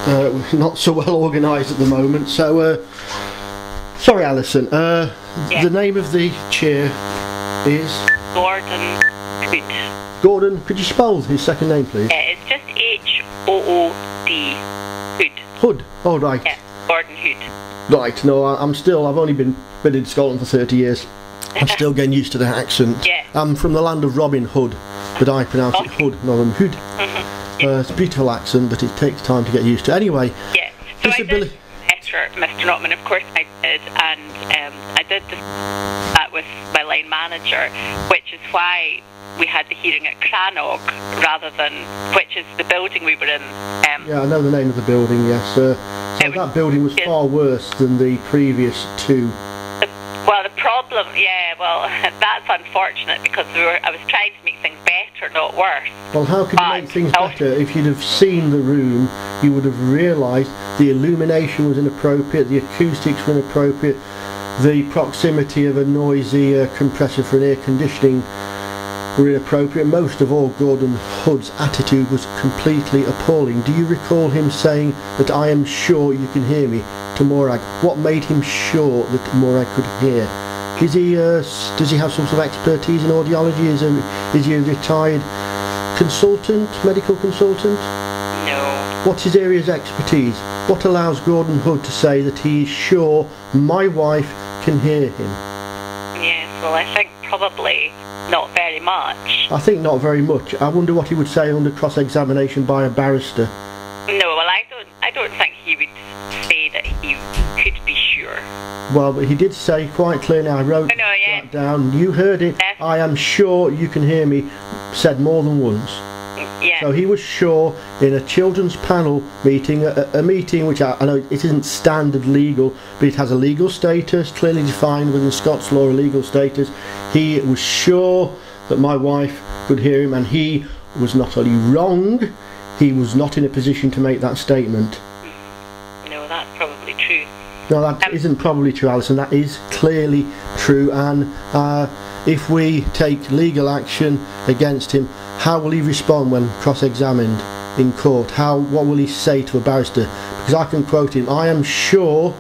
not so well organised at the moment. So, sorry, Alison. The name of the chair is Gordon Hood. Gordon. Could you spell his second name, please? Yeah, it's just H-O-O-D. Hood. Hood. Oh, right. Yeah, Gordon Hood. Right. No, I've only been in Scotland for 30 years. I'm still getting used to the accent. Yeah. I'm from the land of Robin Hood, but I pronounce it Hood, not Hood. It's a beautiful accent, but it takes time to get used to. Anyway. Yeah. So I did Mr. Notman, of course I did, and I did that with my line manager, which is why we had the hearing at Crannog rather than, which is the building we were in. Yeah, I know the name of the building, yes. So that building was far worse than the previous two. Well, the problem, that's unfortunate because I was trying to make things better, not worse. Well, how could you make things better? If you'd have seen the room, you would have realised the illumination was inappropriate, the acoustics were inappropriate, the proximity of a noisy compressor for an air conditioning were inappropriate. Most of all, Gordon Hood's attitude was completely appalling. Do you recall him saying that "I am sure you can hear me" to Morag? What made him sure that Morag could hear? Does he have some sort of expertise in audiology? Is he a retired consultant, medical consultant? No. What's his area of expertise? What allows Gordon Hood to say that he is sure my wife can hear him? Yes, well, I think probably not very much. I think not very much. I wonder what he would say under cross-examination by a barrister. No, well, I don't think he would say that he could be sure. Well, but he did say quite clearly, I wrote that down, you heard it, "I am sure you can hear me," said more than once. Yeah. So he was sure in a children's panel meeting, a meeting which I know it isn't standard legal, but it has a legal status, clearly defined within Scots law, a legal status. He was sure that my wife could hear him, and he was not only wrong, he was not in a position to make that statement. No, that's probably true. No, that isn't probably true, Alison. That is clearly true, and if we take legal action against him, how will he respond when cross-examined in court? What will he say to a barrister? Because I can quote him, "I am sure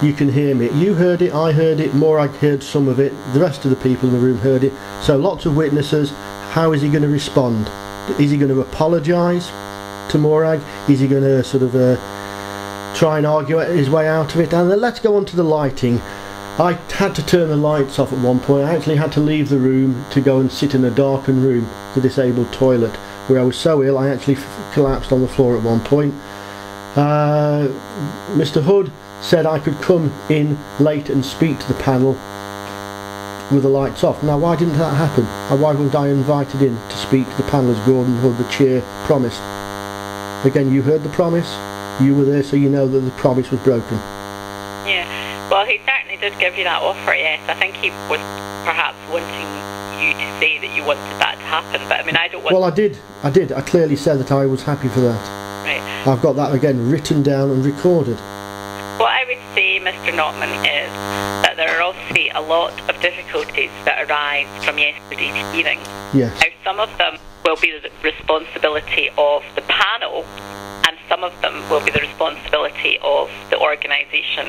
you can hear me. You heard it, I heard it, Morag heard some of it, the rest of the people in the room heard it." So lots of witnesses. How is he going to respond? Is he going to apologise to Morag? Is he going to sort of try and argue his way out of it? And then let's go on to the lighting. I had to turn the lights off at one point. I actually had to leave the room to go and sit in a darkened room, the disabled toilet, where I was so ill I actually collapsed on the floor at one point. Mr. Hood said I could come in late and speak to the panel with the lights off. Now, why didn't that happen? Why wasn't I invited in to speak to the panel as Gordon Hood, the chair, promised? Again, you heard the promise. You were there, so you know that the promise was broken. Yeah, well, he certainly did give you that offer, yes. I think he was perhaps wanting you to say that you wanted that to happen, but I mean, I don't want... Well, I did. I clearly said that I was happy for that. Right. I've got that, again, written down and recorded. What I would say, Mr. Notman, is that there are obviously a lot of difficulties that arise from yesterday's hearing. Yes. Now, some of them will be the responsibility of the panel, and some of them will be the responsibility of the organisation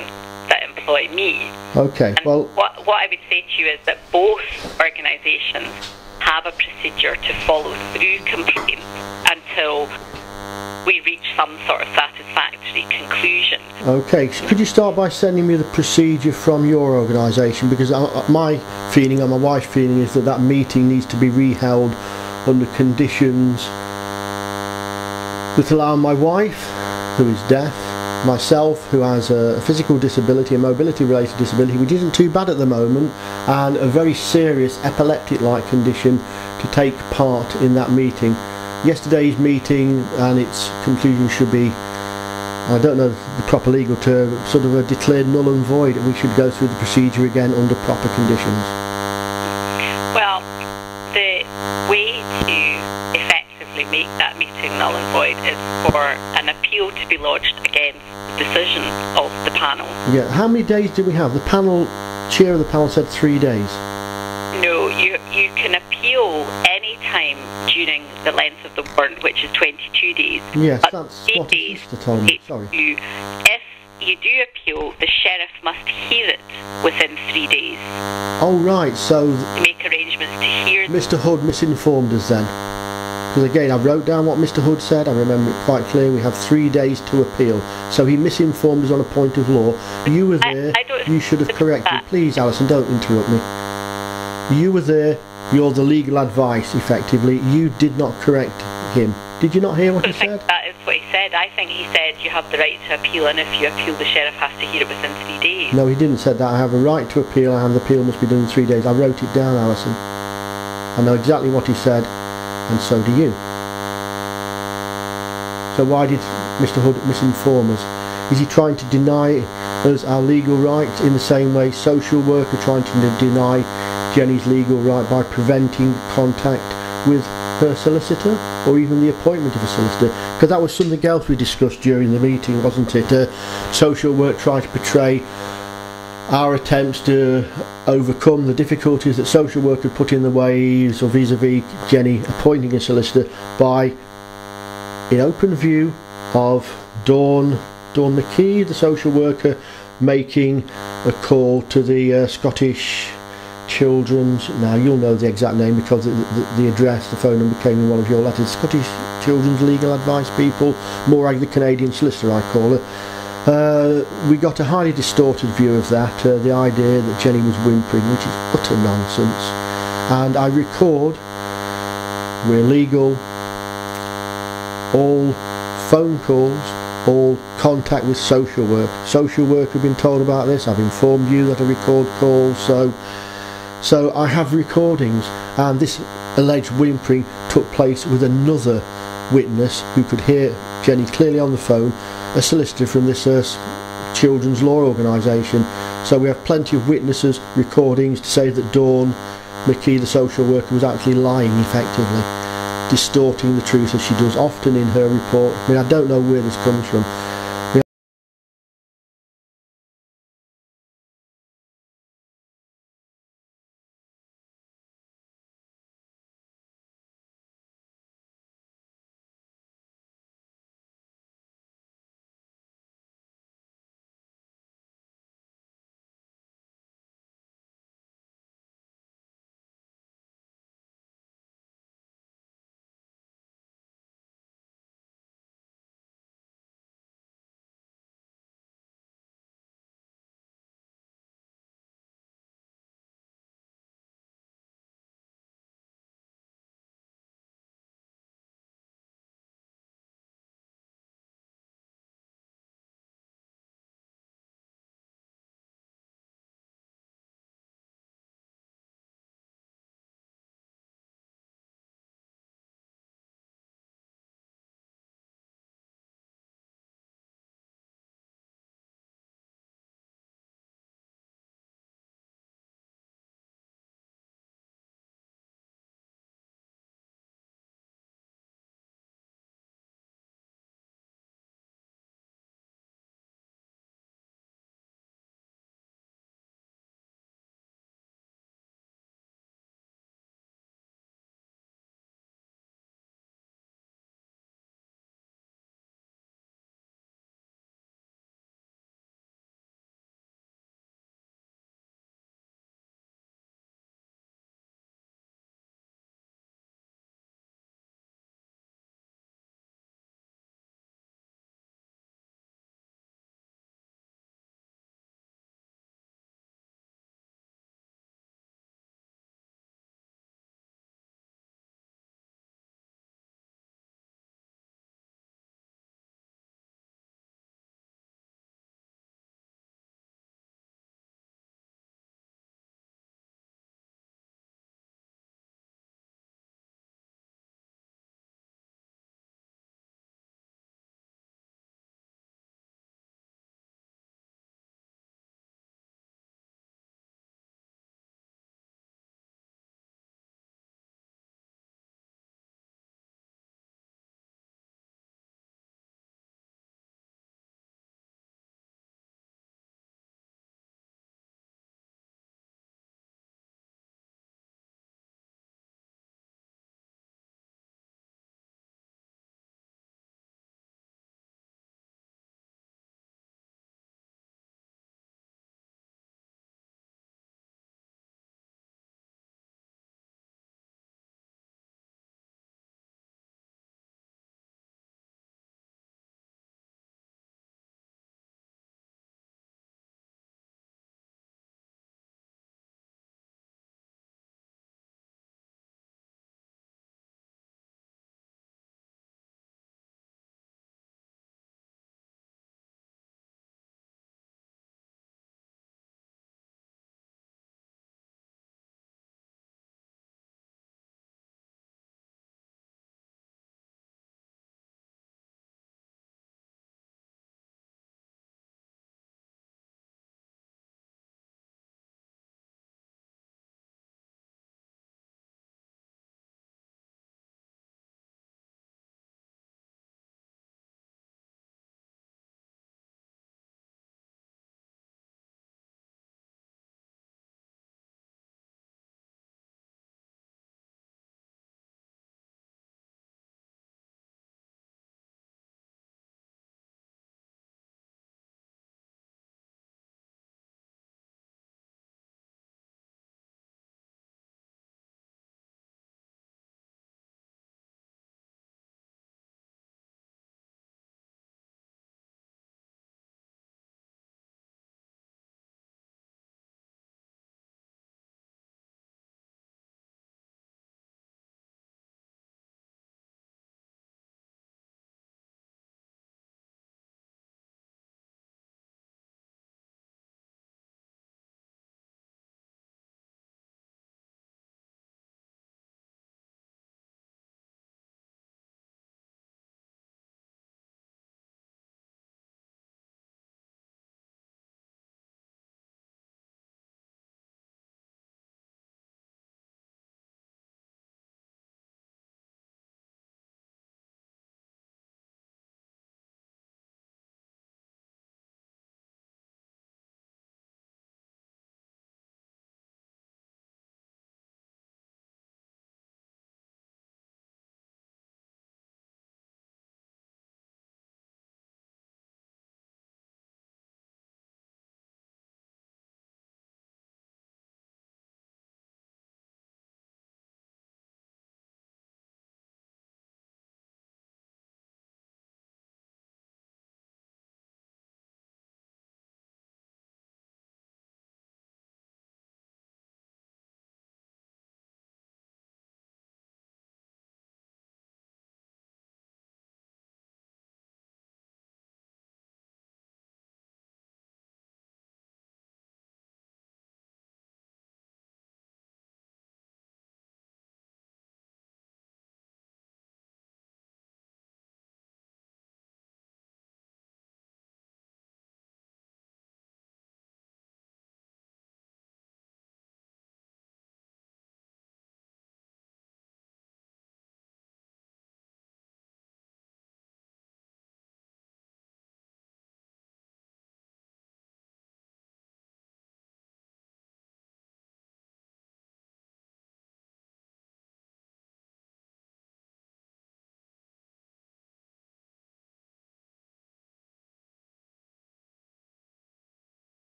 that employ me. Okay, and well... What I would say to you is that both organisations have a procedure to follow through complaints until we reach some sort of satisfactory conclusion. Okay, so could you start by sending me the procedure from your organisation? Because my feeling and my wife's feeling is that that meeting needs to be reheld under conditions that allow my wife, who is deaf, myself, who has a physical disability, a mobility related disability, which isn't too bad at the moment, and a very serious epileptic-like condition, to take part in that meeting. Yesterday's meeting and its conclusion should be, I don't know the proper legal term, sort of a declared null and void, and we should go through the procedure again under proper conditions. Well, the way to effectively make that meeting null and void is for an appeal to be lodged against the decision of the panel. Yeah, how many days do we have? The panel, chair of the panel said 3 days. No, you can appeal any time time during the length of the warrant, which is 22 days. Yes, but that's 8 what days sister told me. Sorry. If you do appeal, the sheriff must hear it within 3 days. Oh right, so to make arrangements to hear. Mr. Hood misinformed us then. Because again, I wrote down what Mr. Hood said. I remember it quite clear. We have 3 days to appeal. So he misinformed us on a point of law. You were there. You should have corrected. Please, Alison, don't interrupt me. You were there. You're the legal advice, effectively. You did not correct him. Did you not hear what he said? That is what he said. I think he said you have the right to appeal, and if you appeal, the sheriff has to hear it within 3 days. No, he didn't say that. I have a right to appeal, and the appeal must be done in 3 days. I wrote it down, Alison. I know exactly what he said, and so do you. So why did Mr. Hood misinform us? Is he trying to deny us our legal rights in the same way social worker trying to deny Jenny's legal right by preventing contact with her solicitor, or even the appointment of a solicitor? Because that was something else we discussed during the meeting, wasn't it? Social work tried to portray our attempts to overcome the difficulties that social work had put in the ways of vis-a-vis Jenny appointing a solicitor by, in open view of Dawn McKee, the social worker, making a call to the Scottish Children's, now you'll know the exact name because the address, the phone number came in one of your letters, Scottish Children's Legal Advice people, more like the Canadian solicitor I call her. We got a highly distorted view of that, the idea that Jenny was whimpering, which is utter nonsense. And I record, we're legal, all phone calls, all contact with social work. Social work have been told about this. I've informed you that I record calls, so I have recordings, and this alleged whimpering took place with another witness who could hear Jenny clearly on the phone, a solicitor from this children's law organisation. So we have plenty of witnesses, recordings to say that Dawn McKee, the social worker, was actually lying effectively, distorting the truth as she does often in her report. I mean, I don't know where this comes from.